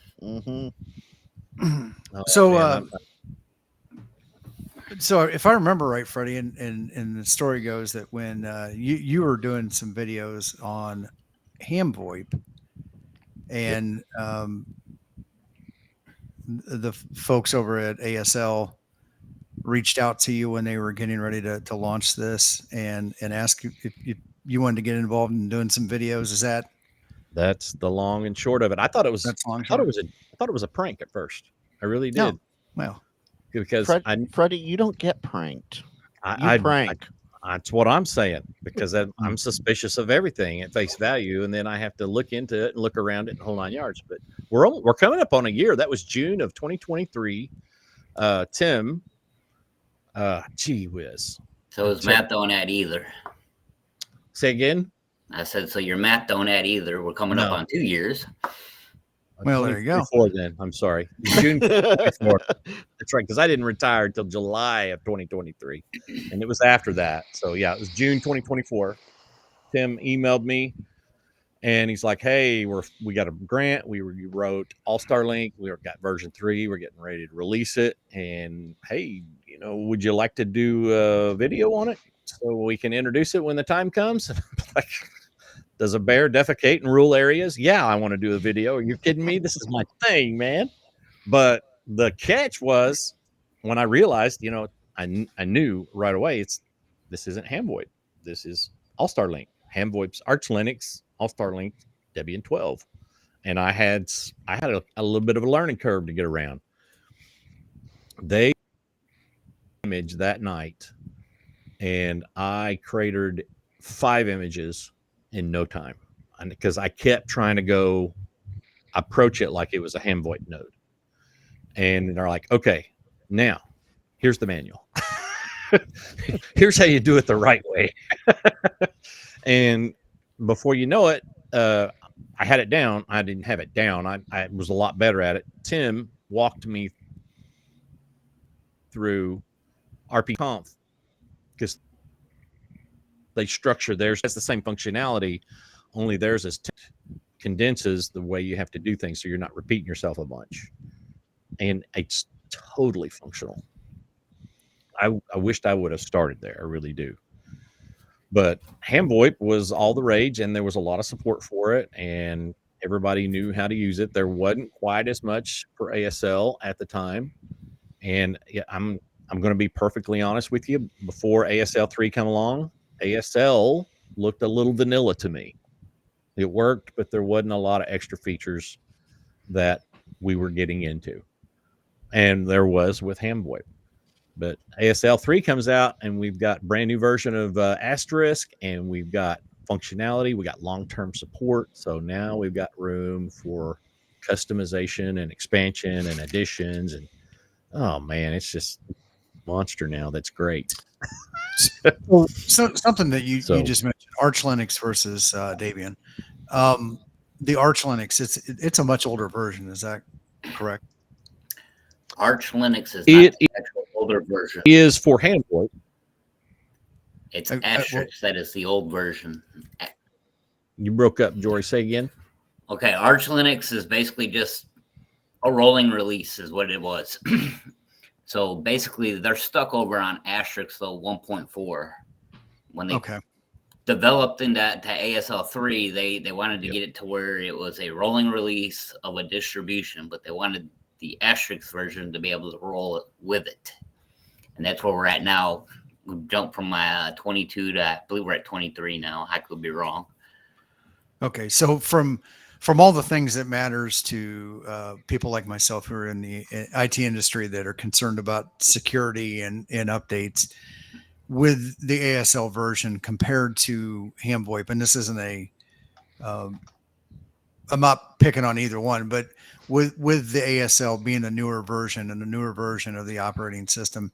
Hmm. Oh, So, man, so if I remember right, Freddie, and the story goes that when you were doing some videos on ham VoIP, and the folks over at ASL reached out to you when they were getting ready to launch this and ask if you wanted to get involved in doing some videos. Is that that's the long and short of it. I thought it was that's long I thought short? it was a prank at first. I really No. did. Well, Because Freddie, you don't get pranked. You I prank. that's what I'm saying, because Hmm. I'm suspicious of everything at face value, and then I have to look into it and look around it and whole 9 yards. But we're coming up on a year. That was June of 2023. Tim, gee whiz. So his math don't add either. Say again? I said, so your math don't add either. We're coming up No. on 2 years. Well, there you go. 2024 then. I'm sorry. June 2024. That's right, because I didn't retire until July of 2023, and it was after that. So yeah, it was June 2024. Tim emailed me, and he's like, "Hey, we got a grant. We wrote All-Star Link. We got version 3. We're getting ready to release it. And hey, would you like to do a video on it so we can introduce it when the time comes?" And I'm like, does a bear defecate in rural areas? Yeah, I want to do a video. Are you kidding me? This is my thing, man. But the catch was when I realized, I knew right away this isn't ham VoIP. This is All-Star Link. Ham VoIP's Arch Linux, All-Star Link, Debian 12. And I had a little bit of a learning curve to get around. They image that night, and I cratered 5 images in no time, because I kept trying to approach it like it was a ham VoIP node. And they're like, okay, now here's the manual. Here's how you do it the right way. And before you know it, I had it down. I didn't have it down. I was a lot better at it. Tim walked me through RPConf, because they structure theirs. That's the same functionality, only theirs condenses the way you have to do things, so you're not repeating yourself a bunch. And it's totally functional. I wished I would have started there. I really do. But ham VoIP was all the rage, and there was a lot of support for it, and everybody knew how to use it. There wasn't quite as much for ASL at the time. And yeah, I'm going to be perfectly honest with you. Before ASL 3 come along, ASL looked a little vanilla to me. It worked, but there wasn't a lot of extra features that we were getting into. And there was with ham VoIP. But ASL 3 comes out, and we've got brand new version of Asterisk, and we've got functionality. We got long-term support. So now we've got room for customization and expansion and additions. And oh man, it's just monster now. That's great. So something that you just mentioned, Arch Linux versus Debian. The Arch Linux, it's a much older version. Is that correct? Arch Linux is not the actual older version. Is for ham VoIP. It's Asterisk that is the old version. You broke up, Jory. Say again. Okay, Arch Linux is basically just a rolling release is what it was. So basically, they're stuck over on Asterisk though 1.4. When they developed into ASL 3, they wanted to get it to where it was a rolling release of a distribution, but they wanted the Asterisk version to be able to roll it with it. And that's where we're at now. We jumped from 22 to, I believe we're at 23 now. I could be wrong. Okay, so from all the things that matters to people like myself who are in the IT industry that are concerned about security and updates, with the ASL version compared to ham VoIP, and this isn't I'm not picking on either one, but with the ASL being a newer version and a newer version of the operating system,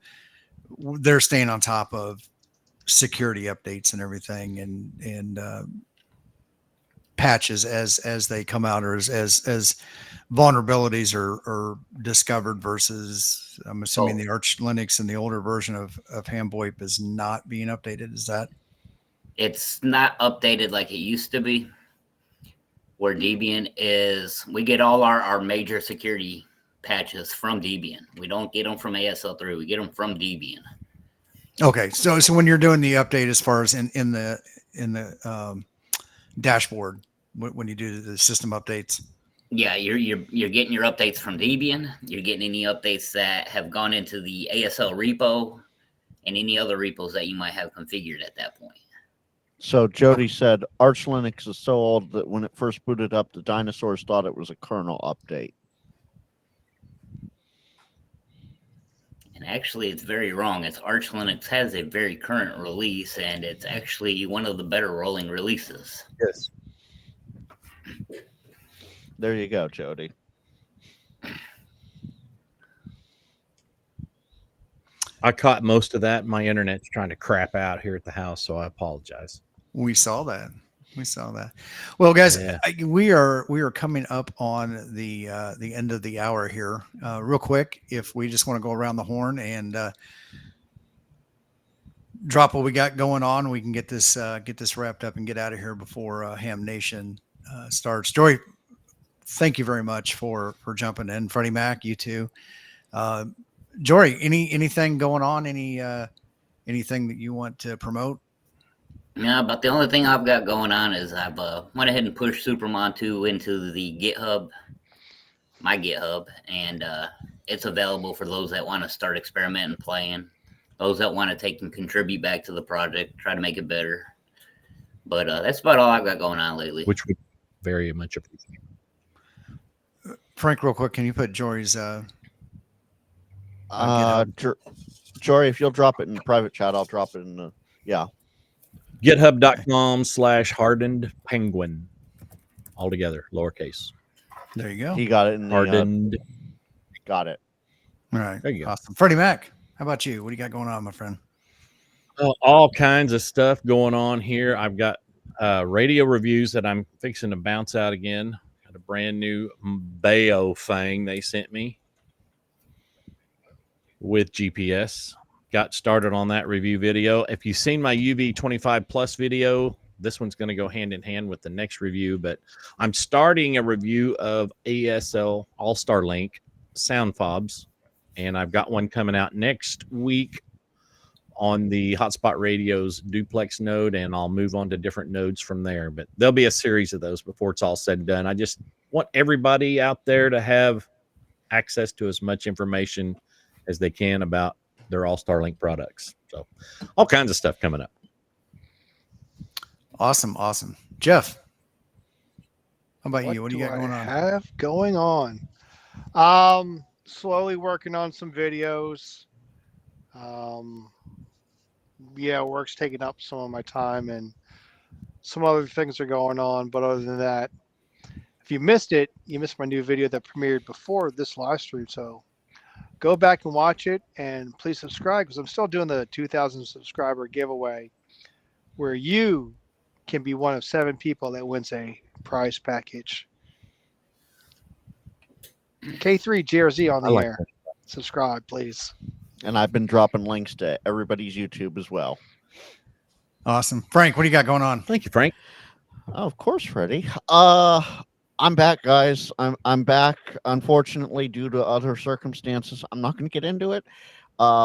they're staying on top of security updates and everything, and patches as they come out, or as vulnerabilities are discovered, versus I'm assuming the Arch Linux and the older version of ham VoIP is not being updated. Is that? It's not updated like it used to be. Where Debian is, we get all our major security patches from Debian. We don't get them from ASL3. We get them from Debian. Okay, so when you're doing the update as far as in the dashboard when you do the system updates. Yeah, you're getting your updates from Debian. You're getting any updates that have gone into the ASL repo and any other repos that you might have configured at that point. So Jody said Arch Linux is so old that when it first booted up, the dinosaurs thought it was a kernel update. And actually, it's very wrong. It's Arch Linux has a very current release, and it's actually one of the better rolling releases. Yes. There you go, Jody. I caught most of that. My internet's trying to crap out here at the house, so I apologize. We saw that. Well, guys, Yeah. we are coming up on the end of the hour here. Real quick, if we just want to go around the horn and drop what we got going on, we can get this wrapped up and get out of here before Ham Nation starts. Jory, thank you very much for jumping in. Freddie Mac, you too. Jory, anything going on? Anything that you want to promote? Yeah, but the only thing I've got going on is I've went ahead and pushed Supermon 2 into the GitHub, my GitHub, and it's available for those that want to start experimenting, playing, those that want to take and contribute back to the project, try to make it better. But that's about all I've got going on lately. Which we very much appreciate. Frank, real quick, can you put Jory's Jory, if you'll drop it in the private chat, I'll drop it in the GitHub.com/hardened penguin. All together, lowercase. There you go. He got it in the Hardened. got it. All right. There you go. Awesome. Freddie Mac, how about you? What do you got going on, my friend? All kinds of stuff going on here. I've got radio reviews that I'm fixing to bounce out again. Got a brand new Bayo thing they sent me with GPS. Got started on that review video. If you've seen my UV25 Plus video, this one's going to go hand in hand with the next review, but I'm starting a review of ASL All-Star Link sound fobs, and I've got one coming out next week on the Hotspot Radio's duplex node, and I'll move on to different nodes from there. But there'll be a series of those before it's all said and done. I just want everybody out there to have access to as much information as they can about their All-Star Link products. So all kinds of stuff coming up. Awesome. Jeff, how about you? What do you do got I going on? have going on? Slowly working on some videos. Work's taking up some of my time and some other things are going on. But other than that, if you missed it, you missed my new video that premiered before this live stream. So go back and watch it, and please subscribe because I'm still doing the 2,000 subscriber giveaway where you can be one of 7 people that wins a prize package. K3 GRZ on the like air. that. Subscribe, please. And I've been dropping links to everybody's YouTube as well. Awesome. Frank, what do you got going on? Thank you, Frank. Oh, of course, Freddie. I'm back, guys. I'm back. Unfortunately, due to other circumstances, I'm not going to get into it.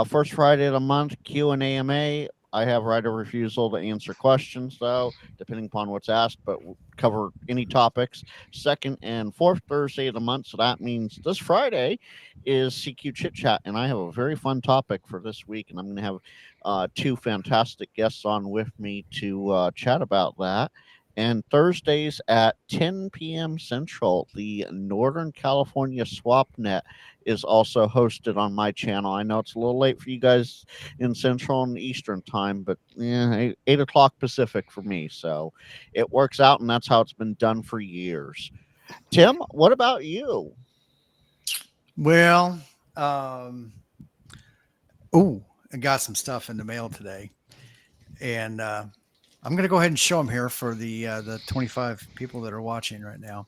First Friday of the month, Q&A AMA. I have right of refusal to answer questions, though, depending upon what's asked, but we'll cover any topics. Second and fourth Thursday of the month, so that means this Friday is CQ Chit Chat, and I have a very fun topic for this week, and I'm going to have 2 fantastic guests on with me to chat about that. And Thursdays at 10 p.m. Central, the Northern California SwapNet is also hosted on my channel. I know it's a little late for you guys in Central and Eastern time, but 8 o'clock Pacific for me. So it works out, and that's how it's been done for years. Tim, what about you? Well, I got some stuff in the mail today, and I'm going to go ahead and show them here for the 25 people that are watching right now.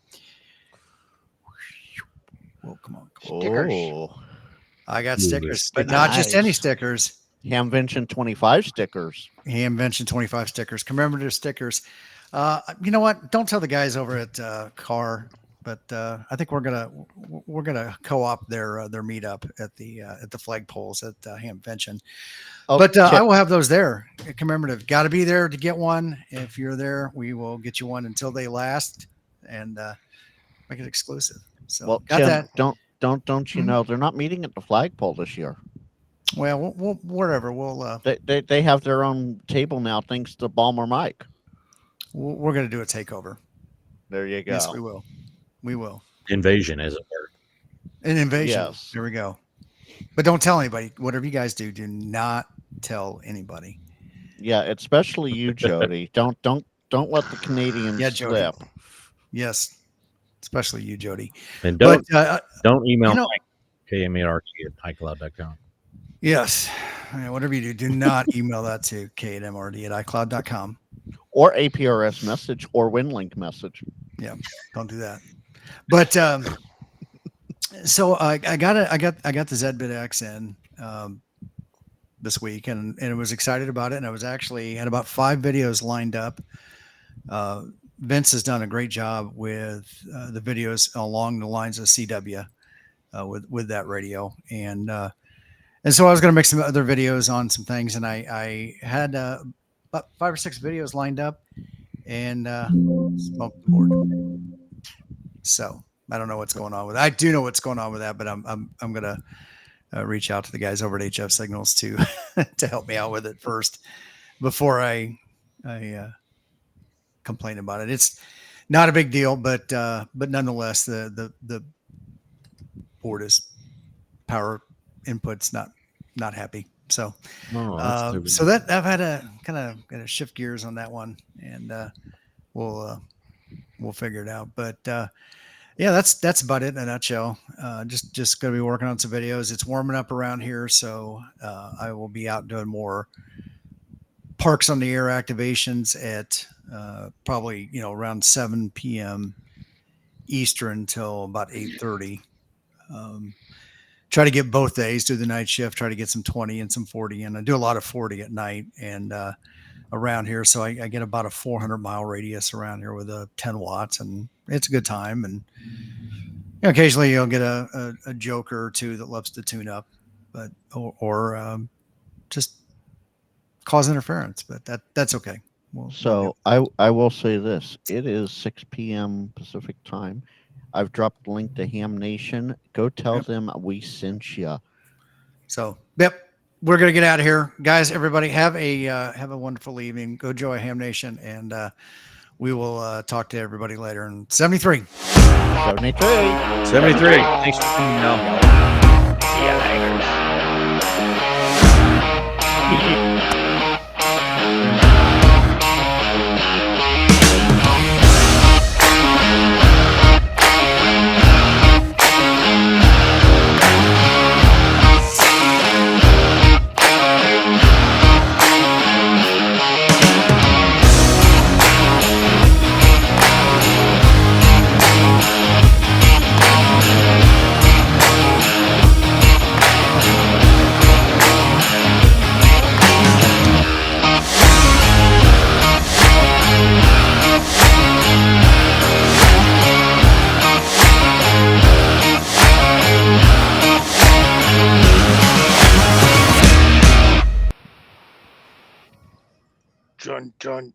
Whoa, come on. Stickers. Oh, I got Ooh, stickers, but stickers. not just any stickers. Hamvention 25 stickers. Hamvention 25 stickers, commemorative stickers. You know what? Don't tell the guys over at Car, but I think we're gonna co-op their meetup at the flagpoles at Hamvention. Oh, But I Chip, will have those there, commemorative. Got to be there to get one. If you're there, we will get you one until they last, and make it exclusive. So well, got Tim, that. don't you Mhm. know they're not meeting at the flagpole this year? Well, we'll whatever. We'll They have their own table now, thanks to Balmer Mike. we're gonna do a takeover. There you go. Yes, we will. We will. Invasion, as it were. An invasion. Yes. There we go. But don't tell anybody. Whatever you guys do, do not tell anybody. Yeah, especially you, Jody. don't let the Canadians Yeah, Jody. slip. Yes, especially you, Jody. And But don't email you know- Mike, kmart@icloud.com. yes, yeah, whatever you do, do not email that to k@mrd@icloud.com. Or APRS message or WinLink message. Don't do that. But so I got the ZBit X in this week, and I was excited about it. And I was actually had about 5 videos lined up. Vince has done a great job with the videos along the lines of CW with that radio, and so I was going to make some other videos on some things, and I had about 5 or 6 videos lined up, and smoked the board. So I don't know what's going on with it. I do know what's going on with that, but I'm gonna reach out to the guys over at HF Signals to to help me out with it first before I complain about it. It's not a big deal, but nonetheless, the board is power input's not happy. So so that I've had to kind of shift gears on that one, and we'll figure it out. But yeah, that's about it in a nutshell. Just going to be working on some videos. It's warming up around here, so I will be out doing more Parks on the Air activations at probably around 7 p.m. Eastern till about 8:30. Try to get both days, do the night shift, try to get some 20 and some 40, and I do a lot of 40 at night and around here. So I get about a 400-mile radius around here with a 10 watts, and it's a good time. And occasionally you'll get a joker or two that loves to tune up, but or just cause interference, but that's okay. So I will say this: it is 6 p.m. Pacific time. I've dropped the link to Ham Nation. Go tell them we sent you. So, yep, we're gonna get out of here, guys. Everybody have a wonderful evening. Go enjoy Ham Nation, and we will talk to everybody later. In 73. 73. 73. Thanks for coming out. See you later. Dun dun